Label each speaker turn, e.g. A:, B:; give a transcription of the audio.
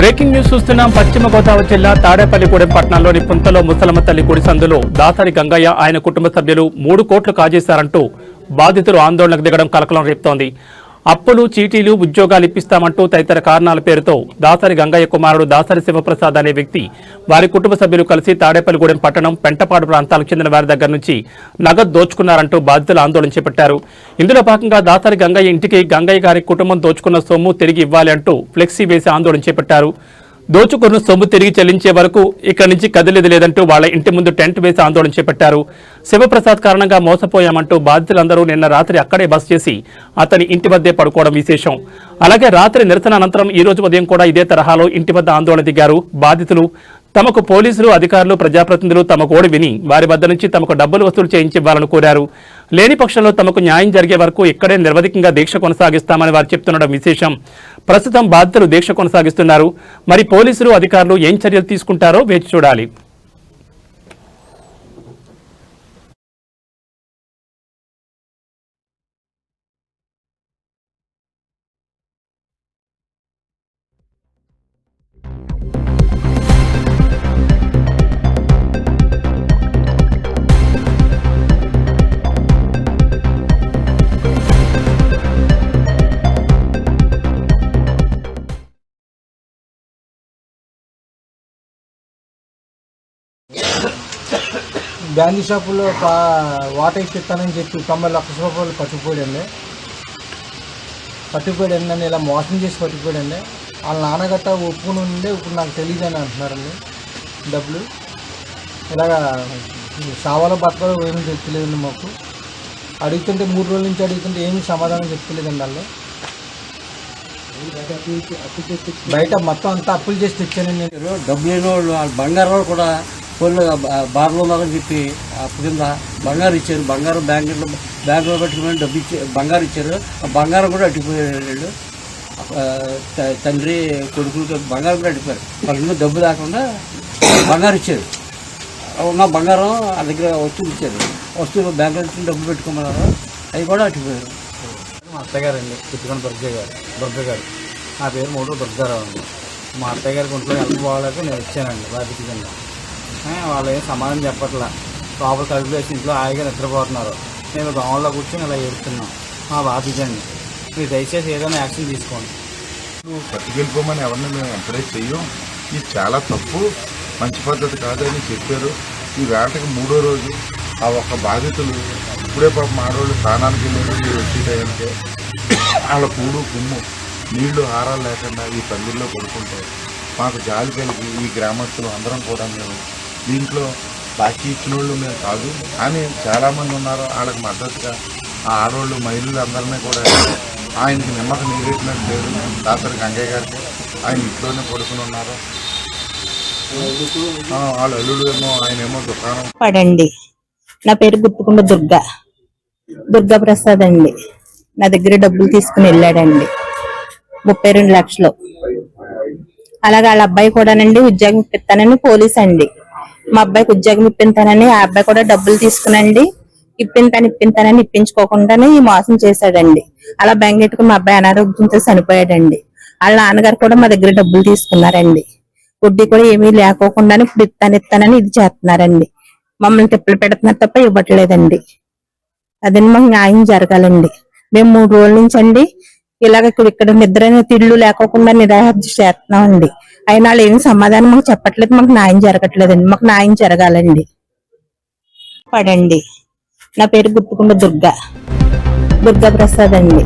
A: Breaking news చూస్తున్నాం. పశ్చిమ గోదావరి జిల్లా తాడేపల్లిగూడెం పట్టణంలోని పుంతలో ముసలమ్మ తల్లి గుడి సందులో దాసరి గంగయ్య ఆయన కుటుంబ సభ్యులు 3 కోట్లు కాజేశారంటూ బాధితులు ఆందోళనకు దిగడం కలకలం రేపుతోంది. అప్పులు, చీటీలు, ఉద్యోగాలు ఇప్పిస్తామంటూ తదితర కారణాల పేరుతో దాసరి గంగయ్య కుమారుడు దాసరి శివప్రసాద్ అనే వ్యక్తి వారి కుటుంబ సభ్యులు కలిసి తాడేపల్లిగూడెం పట్టణం, పెంటపాడు ప్రాంతాలకు చెందిన వారి దగ్గర నుంచి నగదు దోచుకున్నారంటూ బాధితులు ఆందోళన చేపట్టారు. ఇందులో భాగంగా దాసరి గంగయ్య ఇంటికి గంగయ్య గారి కుటుంబం దోచుకున్న సొమ్ము తిరిగి ఇవ్వాలి అంటూ ఫ్లెక్సీ వేసి ఆందోళన చేపట్టారు. దోచుకున్న సొమ్ము తిరిగి చెల్లించే వరకు ఇక్కడి నుంచి కదిలేది లేదంటూ వాళ్ల ఇంటి ముందు టెంట్ వేసి ఆందోళన చేపట్టారు. శివప్రసాద్ కారణంగా మోసపోయామంటూ బాధితులందరూ నిన్న రాత్రి అక్కడే బస చేసి అతని ఇంటి వద్దే పడుకోవడం విశేషం. అలాగే రాత్రి నిరసన అనంతరం ఈ రోజు ఉదయం కూడా ఇదే తరహాలో ఇంటి వద్ద ఆందోళన దిగారు బాధితులు. తమకు పోలీసులు, అధికారులు, ప్రజాప్రతినిధులు తమ గోడు విని వారి వద్ద నుంచి తమకు డబ్బులు వసూలు చేయించివ్వాలని కోరారు. లేని పక్షంలో తమకు న్యాయం జరిగే వరకు ఇక్కడే నిరవధికంగా దీక్ష కొనసాగిస్తామని వారు చెప్తుండడం విశేషం. ప్రస్తుతం బాధితులు దీక్ష కొనసాగిస్తున్నారు. మరి పోలీసులు, అధికారులు ఏం చర్యలు తీసుకుంటారో వేచి చూడాలి.
B: గాంధీ షాపులో వాటర్ ఇస్తానని చెప్పి 90 లక్షల రూపాయలు పట్టుకుపోయాడండి. నన్ను ఇలా మోసం చేసి పట్టుకుపోయాడండి. వాళ్ళ నాన్నగట్ట ఒప్పుకుని ఉండే ఇప్పుడు నాకు తెలియదు అని అంటున్నారండి. డబ్బులు ఇలాగా సావాలో బతకాలో ఏమీ చెప్తలేదండి. మాకు అడుగుతుంటే 3 రోజుల నుంచి అడుగుతుంటే ఏమీ సమాధానం చెప్తలేదండి. వాళ్ళు బయట మొత్తం అంతా అప్పులు చేసి తెచ్చానండి.
C: డబ్బులు లేని వాళ్ళు బంగారం కూడా ఫోన్లో బార్లో ఉన్నారని చెప్పి అప్పు కింద బంగారు ఇచ్చారు. బంగారం బ్యాంకులో పెట్టుకుని డబ్బు బంగారు ఇచ్చారు. ఆ బంగారం కూడా అట్టిపోయాడు. తండ్రి కొడుకులకి బంగారం కూడా అట్టిపోయారు. వాళ్ళ డబ్బు లేకుండా బంగారు ఇచ్చారు. ఉన్న బంగారం ఆ దగ్గర వస్తువులు ఇచ్చారు. వస్తువులు బ్యాంకులో నుంచి డబ్బులు పెట్టుకోమన్నారు. అవి కూడా అట్టిపోయారు.
B: మా అత్తయ్య గారండి, పుట్టుకొని దుర్గ గారు. నా పేరు మూడో దుర్గారావు అండి. మా అత్తయ్య గారికి ఒంట్లో హెల్ప్ బాగాలేక నేను ఇచ్చానండి బాధ్యత కింద. వాళ్ళు ఏం సమాధానం చెప్పట్లా. లోపల కలుపు వేసి ఇంట్లో హాయిగా నిద్రపోతున్నారు. నేను దోమల్లో కూర్చొని ఇలా ఏడుతున్నాం. మా బాధ్యత అండి. మీరు దయచేసి ఏదైనా యాక్షన్ తీసుకోండి.
D: పట్టుకెళ్ళిపోమని ఎవరిని మేము ఎంకరేజ్ చెయ్యం. ఇది చాలా తప్పు, మంచి పద్ధతి కాదని చెప్పారు. ఈ వేటకి 3వ రోజు ఆ ఒక్క బాధితులు ఇప్పుడే పాపం ఆడవాళ్ళు స్నానానికి వెళ్ళారు. వచ్చే టైంకే వాళ్ళ కూడు గుమ్ము నీళ్లు హారాలు లేకుండా ఈ పల్లెల్లో పడుకుంటారు. మాకు జాలి కలిగి ఈ గ్రామస్తులు అందరం కూడా మేము దీంట్లో బాకీ ఇచ్చిన వాళ్ళు మేము కాదు, కానీ చాలామంది ఉన్నారు వాళ్ళకి మద్దతుగా ఆ ఆడవాళ్ళు, మహిళలు అందరినీ కూడా ఆయనకి నిమ్మకం నీరెట్టినట్టు లేదు. దాసరి గంగయ్య గారికి ఆయన ఇంట్లోనే పడుకుని ఉన్నారు. వాళ్ళ అల్లుడు ఏమో ఆయన ఏమో దుకాణం
E: పడండి. నా పేరు గుర్తుకుండ దుర్గా ప్రసాద్ అండి. నా దగ్గర డబ్బులు తీసుకుని వెళ్ళాడండి 32 లక్షలు. అలాగే వాళ్ళ అబ్బాయి కూడానండి ఉద్యోగం ఇప్పిస్తానని పోలీస్ అండి. మా అబ్బాయికి ఉద్యోగం ఇప్పిస్తానని ఆ అబ్బాయి కూడా డబ్బులు తీసుకునండి ఇప్పింతానని ఇప్పించుకోకుండానే ఈ మోసం చేశాడండి. అలా బెంగెట్టుకుని మా అబ్బాయి అనారోగ్యంతో చనిపోయాడండి. వాళ్ళ నాన్నగారు కూడా మా దగ్గర డబ్బులు తీసుకున్నారండి. వడ్డీ కూడా ఏమీ లేకోకుండానే ఇప్పుడు ఇస్తానని ఇది చేస్తున్నారండి. మమ్మల్ని తిప్పలు పెడుతున్నారు తప్ప ఇవ్వట్లేదండి. అదని మాకు న్యాయం జరగాలండి. మేము 3 రోజుల నుంచి అండి ఇలాగ ఇక్కడ నిద్ర తిళ్ళు లేకోకుండా నిరాహార చేస్తున్నామండి. అయినా వాళ్ళు ఏమి సమాధానం మాకు చెప్పట్లేదు. మాకు న్యాయం జరగట్లేదండి. మాకు న్యాయం జరగాలండి. పడండి. నా పేరు గుర్తుకుండ దుర్గా ప్రసాద్ అండి.